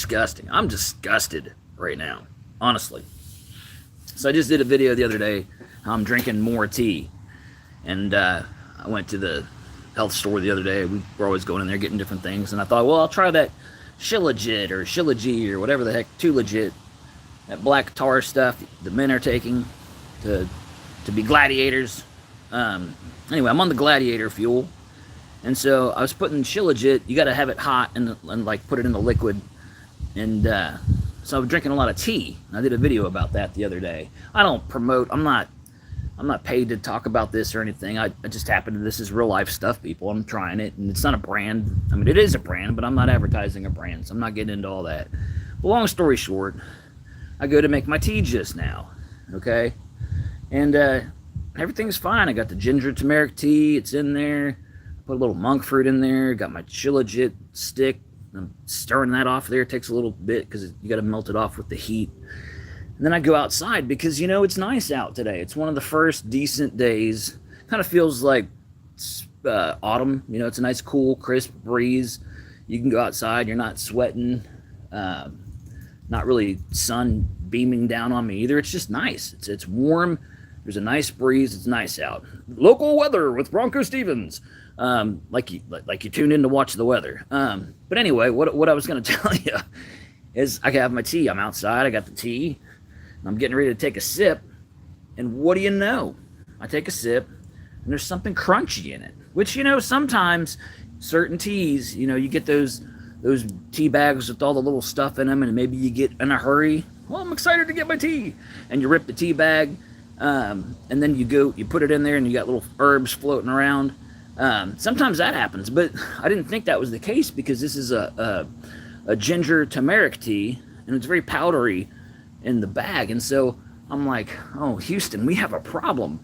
disgusting. I'm disgusted right now, honestly. So I just did a video the other day how I'm drinking more tea. And I went to the health store the other day. We're always going in there getting different things. And I thought, well, I'll try that Shilajit or Shilajit or whatever the heck, Too Legit. That black tar stuff the men are taking to be gladiators. Anyway, I'm on the gladiator fuel. And so I was putting Shilajit. You got to have it hot and like put it in the liquid. And so I was drinking a lot of tea. I did a video about that the other day. I don't promote. I'm not paid to talk about this or anything. I just happen to, this is real life stuff, people. I'm trying it, and it's not a brand. I mean, it is a brand, but I'm not advertising a brand, so I'm not getting into all that. But long story short, I go to make my tea just now, okay? And everything's fine. I got the ginger turmeric tea. It's in there. Put a little monk fruit in there. Got my Shilajit stick. I'm stirring that off there. It takes a little bit because you got to melt it off with the heat. And then I go outside because, you know, it's nice out today. It's one of the first decent days. Kind of feels like autumn. You know, it's a nice, cool, crisp breeze. You can go outside. You're not sweating. Not really sun beaming down on me either. It's just nice. It's warm. There's a nice breeze. It's nice out. Local weather with BroncoStevens. Like you tuned in to watch the weather. But anyway, what I was going to tell you is I have my tea. I'm outside. I got the tea. I'm getting ready to take a sip, and what do you know? I take a sip, and there's something crunchy in it, which, you know, sometimes certain teas, you know, you get those tea bags with all the little stuff in them, and maybe you get in a hurry. Well, I'm excited to get my tea, and you rip the tea bag, and then you put it in there, and you got little herbs floating around. Sometimes that happens, but I didn't think that was the case because this is a ginger turmeric tea, and it's very powdery in the bag. And so I'm like, oh, Houston, we have a problem.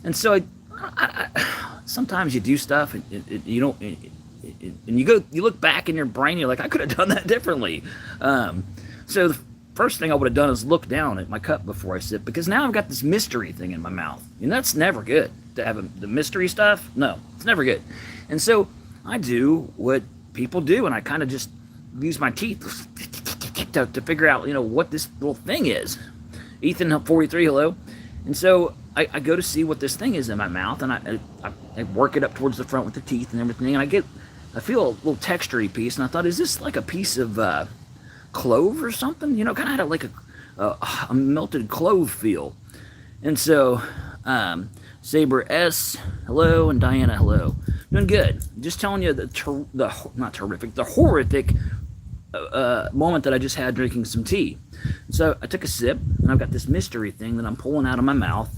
And so I sometimes you do stuff and you don't, and you look back in your brain, you're like, I could have done that differently. So the first thing I would have done is look down at my cup before I sip, because now I've got this mystery thing in my mouth, and that's never good. To have the mystery stuff, no, it's never good. And so I do what people do, and I kind of just use my teeth to figure out, you know, what this little thing is. Ethan 43, hello. And so I go to see what this thing is in my mouth, and I work it up towards the front with the teeth and everything, and I feel a little textury piece, and I thought, is this like a piece of clove or something? You know, kind of had like a melted clove feel. And so Saber S, hello, and Diana, hello. Doing good. Just telling you the horrific moment that I just had drinking some tea. So I took a sip, and I've got this mystery thing that I'm pulling out of my mouth,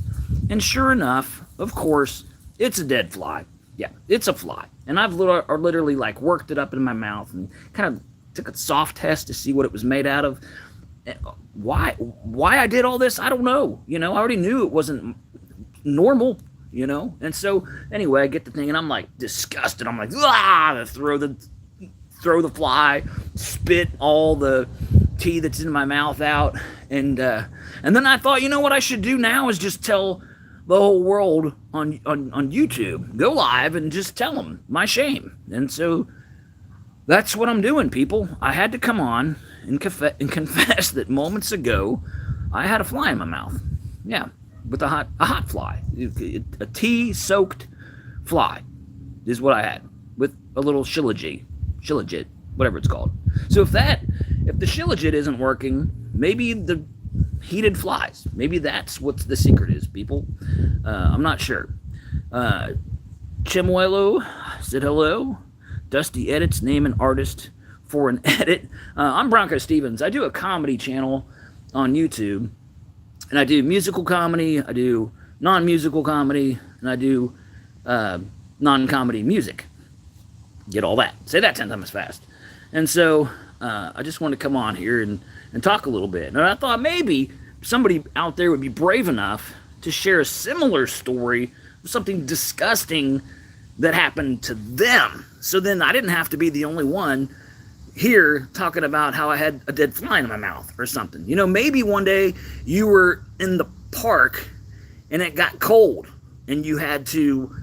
and sure enough, of course, it's a dead fly. Yeah, it's a fly. And I've literally like worked it up in my mouth and kind of took a soft test to see what it was made out of. Why I did all this, I don't know. You know, I already knew it wasn't normal, you know. And so anyway, I get the thing, and I'm like disgusted. I'm like, ah, throw the fly, spit all the tea that's in my mouth out, and then I thought, you know what I should do now is just tell the whole world on YouTube, go live and just tell them my shame. And so that's what I'm doing, people. I had to come on and confess that moments ago I had a fly in my mouth. Yeah, with a hot fly, a tea-soaked fly is what I had with a little Shilajit, whatever it's called. So if the Shilajit isn't working, maybe the heated flies. Maybe that's what the secret is, people. I'm not sure. Chimuelo said hello. Dusty Edits, name an artist for an edit. I'm BroncoStevens. I do a comedy channel on YouTube, and I do musical comedy, I do non-musical comedy, and I do non-comedy music. Get all that. Say that 10 times fast. And so I just wanted to come on here and talk a little bit. And I thought maybe somebody out there would be brave enough to share a similar story of something disgusting that happened to them. So then I didn't have to be the only one here talking about how I had a dead fly in my mouth or something. You know, maybe one day you were in the park and it got cold and you had to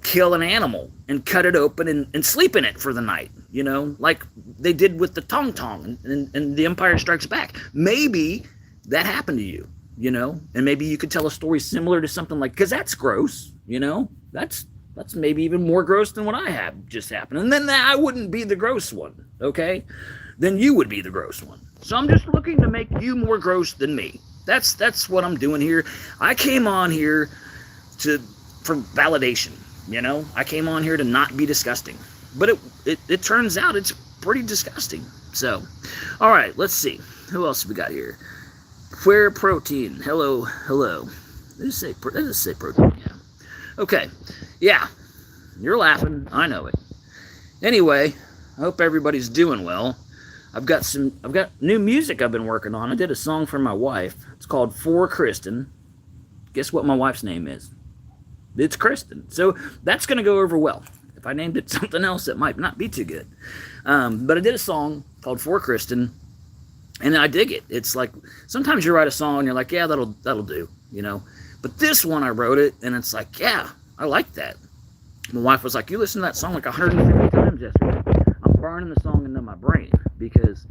kill an animal and cut it open and sleep in it for the night. you know, like they did with the Tong Tong and The Empire Strikes Back. Maybe that happened to you, you know, and maybe you could tell a story similar to something like, because that's gross, you know, that's maybe even more gross than what I have just happened. And then I wouldn't be the gross one, okay? Then you would be the gross one. So I'm just looking to make you more gross than me. That's what I'm doing here. I came on here for validation, you know? I came on here to not be disgusting. But it turns out it's pretty disgusting. So, all right, let's see. Who else we got here? Queer Protein. Hello. Does it say protein? Yeah. Okay. Yeah. You're laughing. I know it. Anyway, I hope everybody's doing well. I've got new music I've been working on. I did a song for my wife. It's called For Kristen. Guess what my wife's name is? It's Kristen. So that's going to go over well. If I named it something else, it might not be too good. But I did a song called For Kristen, and I dig it. It's like, sometimes you write a song and you're like, yeah, that'll do, you know. But this one, I wrote it, and it's like, yeah, I like that. My wife was like, you listened to that song like 150 times yesterday. I'm burning the song into my brain because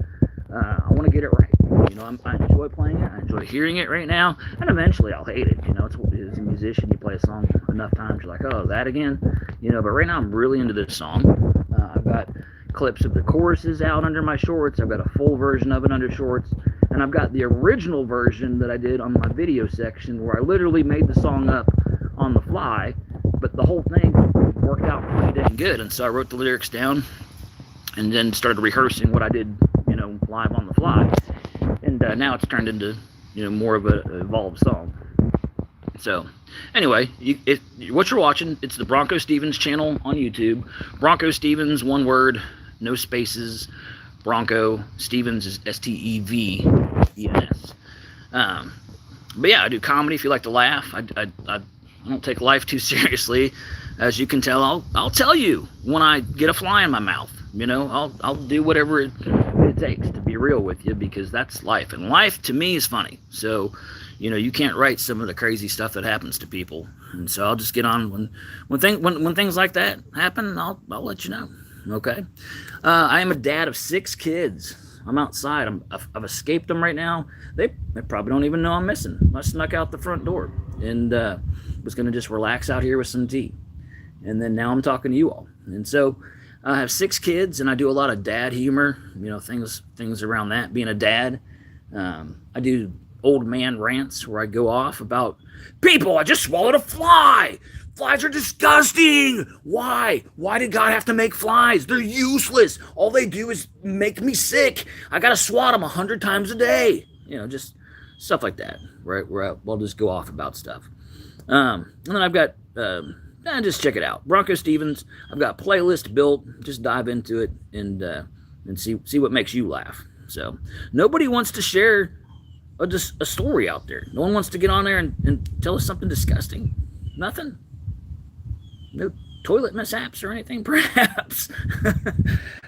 I want to get it right. You know, I enjoy playing it. I enjoy hearing it right now. And eventually I'll hate it. You know, as a musician, you play a song enough times, you're like, oh, that again? You know, but right now I'm really into this song. I've got clips of the choruses out under my shorts. I've got a full version of it under shorts. And I've got the original version that I did on my video section where I literally made the song up on the fly. But the whole thing worked out pretty dang good. And so I wrote the lyrics down and then started rehearsing what I did, you know, live on the fly. And now it's turned into, you know, more of an evolved song. So, anyway, what you're watching, it's the BroncoStevens channel on YouTube. BroncoStevens, one word, no spaces. Bronco, Stevens is S-T-E-V-E-N-S. But yeah, I do comedy if you like to laugh. I don't take life too seriously. As you can tell, I'll tell you when I get a fly in my mouth. You know, I'll do whatever it takes to be real with you, because that's life. And life, to me, is funny. So, you know, you can't write some of the crazy stuff that happens to people. And so I'll just get on when things like that happen. I'll let you know. Okay. I am a dad of 6 kids. I'm outside. I've escaped them right now. They probably don't even know I'm missing. I snuck out the front door and was going to just relax out here with some tea. And then now I'm talking to you all. And so I have 6 kids, and I do a lot of dad humor, you know, things around that, being a dad. I do old man rants where I go off about, people, I just swallowed a fly. Flies are disgusting. Why? Why did God have to make flies? They're useless. All they do is make me sick. I got to swat them 100 times a day. You know, just stuff like that, right? Where I'll just go off about stuff. And then I've got, just check it out. BroncoStevens. I've got a playlist built. Just dive into it and see what makes you laugh. So nobody wants to share just a story out there. No one wants to get on there and tell us something disgusting. Nothing. No toilet mishaps or anything, perhaps.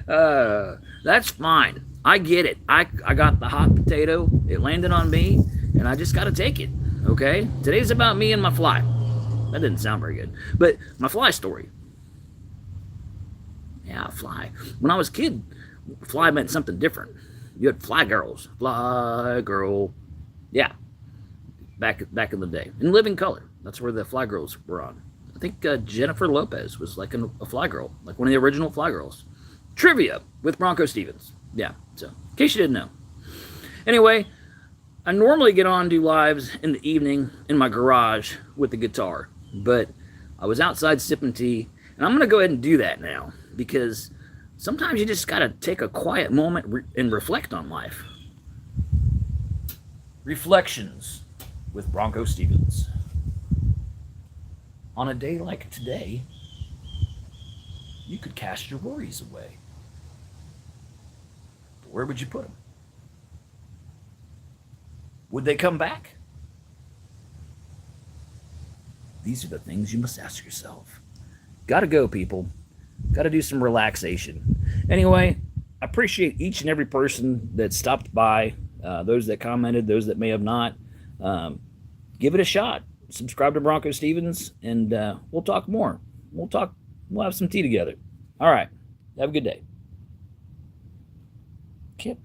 That's fine. I get it. I got the hot potato. It landed on me, and I just got to take it. Okay? Today's about me and my fly. That didn't sound very good. But my fly story. Yeah, fly. When I was a kid, fly meant something different. You had fly girls. Fly girl. Yeah. Back in the day. In Living Color. That's where the fly girls were on. I think Jennifer Lopez was like a fly girl. Like one of the original fly girls. Trivia with BroncoStevens. Yeah. So, in case you didn't know. Anyway, I normally get on and do lives in the evening in my garage with the guitar. But I was outside sipping tea. And I'm going to go ahead and do that now. Because sometimes you just got to take a quiet moment and reflect on life. Reflections with BroncoStevens. On a day like today, you could cast your worries away. But where would you put them? Would they come back? These are the things you must ask yourself. Gotta go, people. Gotta do some relaxation. Anyway, I appreciate each and every person that stopped by, those that commented, those that may have not. Give it a shot. Subscribe to BroncoStevens, and we'll talk more. We'll have some tea together. All right. Have a good day. can't